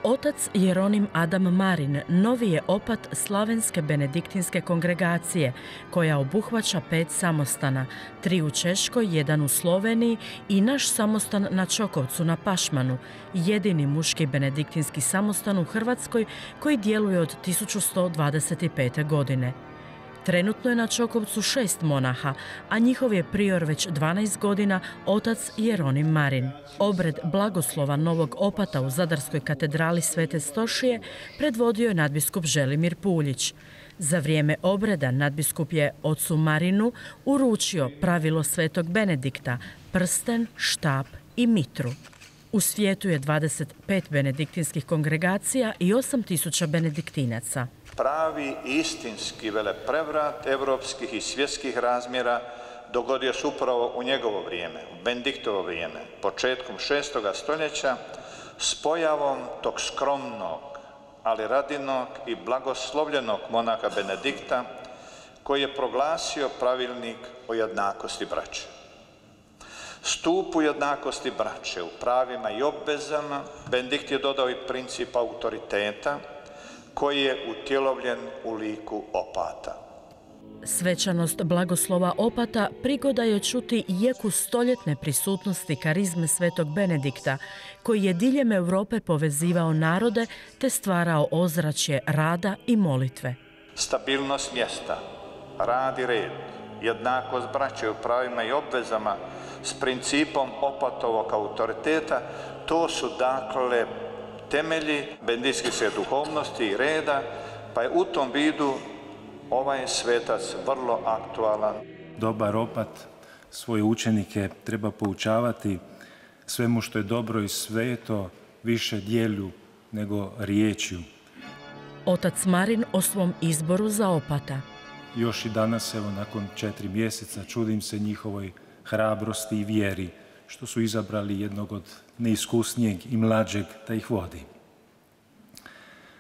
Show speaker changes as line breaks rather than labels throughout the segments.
Otac Jeronim Adam Marin novi je opat slavenske benediktinske kongregacije koja obuhvaća 5 samostana, 3 u Češkoj, 1 u Sloveniji i naš samostan na Čokovcu na Pašmanu, jedini muški benediktinski samostan u Hrvatskoj koji djeluje od 1125. godine. Trenutno je na Čokovcu 6 monaha, a njihov je prior već 12 godina otac Jeronim Marin. Obred blagoslova novog opata u Zadarskoj katedrali Svete Stošije predvodio je nadbiskup Želimir Puljić. Za vrijeme obreda nadbiskup je ocu Marinu uručio pravilo Svetog Benedikta, prsten, štap i mitru. U svijetu je 25 benediktinskih kongregacija i 8000 benediktinaca.
Pravi istinski veleprevrat evropskih i svjetskih razmjera dogodio se upravo u njegovo vrijeme, u Benediktovo vrijeme, početkom 6. stoljeća, s pojavom tog skromnog, ali radinog i blagoslovljenog monaha Benedikta, koji je proglasio pravilnik o jednakosti braće. Stupu jednakosti braće u pravima i obvezama Benedikt je dodao i princip autoriteta, koji je utjelovljen u liku opata.
Svečanost blagoslova opata prigoda je čuti jeku stoljetne prisutnosti karizme Svetog Benedikta, koji je diljem Europe povezivao narode te stvarao ozračje rada i molitve.
Stabilnost mjesta, rad i red, jednakost braće u pravima i obvezama s principom opatovog autoriteta, to su dakle temelji benediktske duhovnosti i reda, pa je u tom vidu ovaj svetac vrlo aktualan.
Dobar opat svoje učenike treba poučavati svemu što je dobro i sveto, više djelju nego riječju.
Otac Marin o svom izboru za opata.
Još i danas, evo, nakon 4 mjeseca, čudim se njihovoj hrabrosti i vjeri, što su izabrali jednog od neiskusnijeg i mlađeg da ih vodi.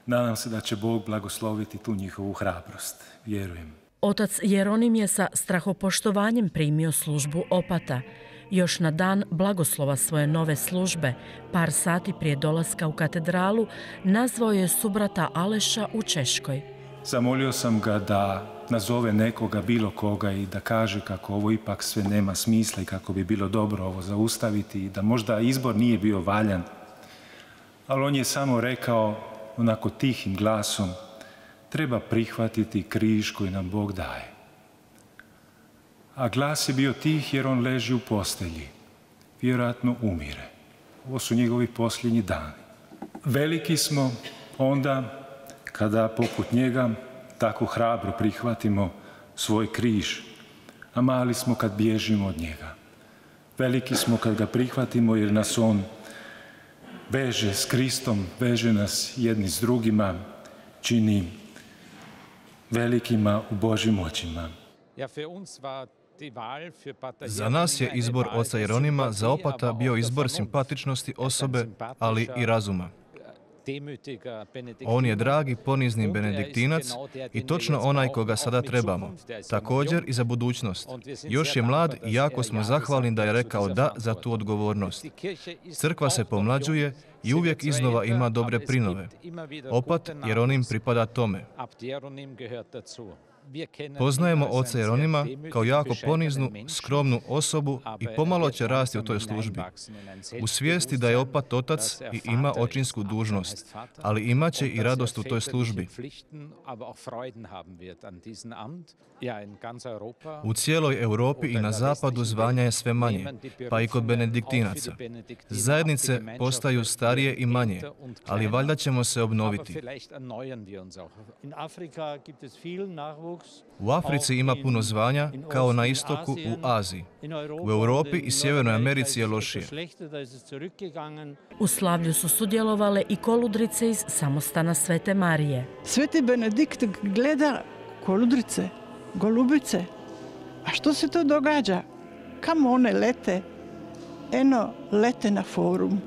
Nadam se da će Bog blagosloviti tu njihovu hrabrost. Vjerujem.
Otac Jeronim je sa strahopoštovanjem primio službu opata. Još na dan blagoslova svoje nove službe, par sati prije dolaska u katedralu, nazvao je subrata Aleša u Češkoj.
Zamolio sam ga da nazove nekoga, bilo koga, i da kaže kako ovo ipak sve nema smisla i kako bi bilo dobro ovo zaustaviti i da možda izbor nije bio valjan. Ali on je samo rekao onako tihim glasom: treba prihvatiti križ koji nam Bog daje. A glas je bio tih jer on leži u postelji. Vjerojatno umire. Ovo su njegovi posljednji dani. Veliki smo onda kada poput njega tako hrabro prihvatimo svoj križ, a mali smo kad bježimo od njega. Veliki smo kad ga prihvatimo jer nas on veže s Kristom, veže nas jedni s drugima, čini velikima u Božjim očima.
Za nas je izbor oca Jeronima za opata bio izbor simpatičnosti osobe, ali i razuma. On je dragi, ponizni benediktinac i točno onaj koga sada trebamo. Također i za budućnost. Još je mlad i jako smo zahvalni da je rekao da za tu odgovornost. Crkva se pomlađuje i uvijek iznova ima dobre prinove. Opat Jeronim pripada tome. Poznajemo oca Jeronima kao jako poniznu, skromnu osobu i pomalo će rasti u toj službi. U svijesti da je opat otac i ima očinsku dužnost, ali imat će i radost u toj službi. U cijeloj Europi i na zapadu zvanja je sve manje, pa i kod benediktinaca. Zajednice postaju starije i manje, ali valjda ćemo se obnoviti. U Africi ima puno zvanja, kao na istoku u Aziji. U Europi i Sjevernoj Americi je lošije.
U slavlju su sudjelovale i koludrice iz samostana Svete Marije.
Sveti Benedikt gleda koludrice, golubice. A što se to događa? Kamo one lete? Eno, lete na forum,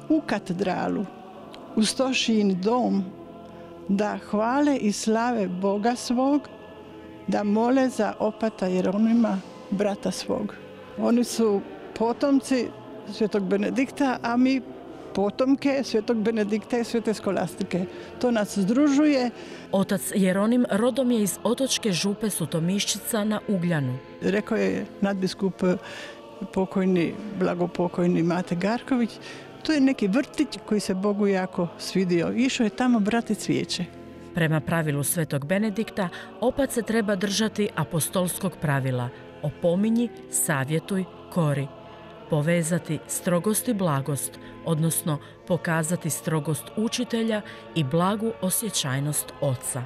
u katedralu, u Stošijin dom, da hvale i slave Boga svog, da mole za opata Jeronima, brata svog. Oni su potomci Svetog Benedikta, a mi potomke svetog Benedikta i svete Skolastike. To nas združuje.
Otac Jeronim rodom je iz otočke župe Sutomišćica na Ugljanu.
Rekao je nadbiskup pokojni, blagopokojni Mate Garković, to je neki vrtić koji se Bogu jako svidio. Išao je tamo brati cvijeće.
Prema pravilu svetog Benedikta, opat se treba držati apostolskog pravila: opominji, savjetuj, kori. Povezati strogost i blagost, odnosno pokazati strogost učitelja i blagu osjećajnost oca.